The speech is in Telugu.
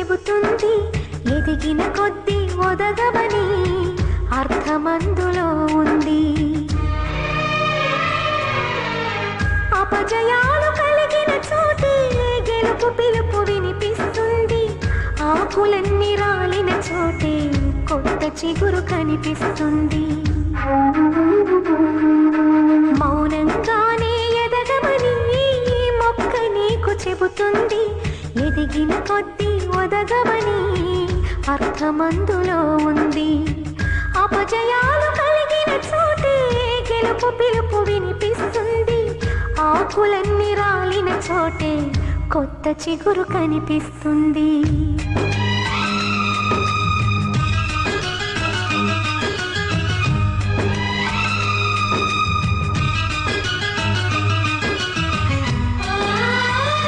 చెబుతుంది, ఎదిగిన కొద్దీ ఒదగమని అర్థమందులో ఉంది. అపజయాలు కలిగిన చోటే గెలుపు పిలుపు వినిపిస్తుంది. ఆకులన్నీ రాలిన చోటే కొత్త చిగురు కనిపిస్తుంది. మౌనంగానే ఎదగమని మొక్క నీకు చెబుతుంది, ఎదిగిన కొద్దీ ఒదగమని అర్థమందులో ఉంది. అపజయాలు కలిగిన చోటే గెలుపు పిలుపు వినిపిస్తుంది. ఆకులన్నీ రాలిన చోటే కొత్త చిగురు కనిపిస్తుంది.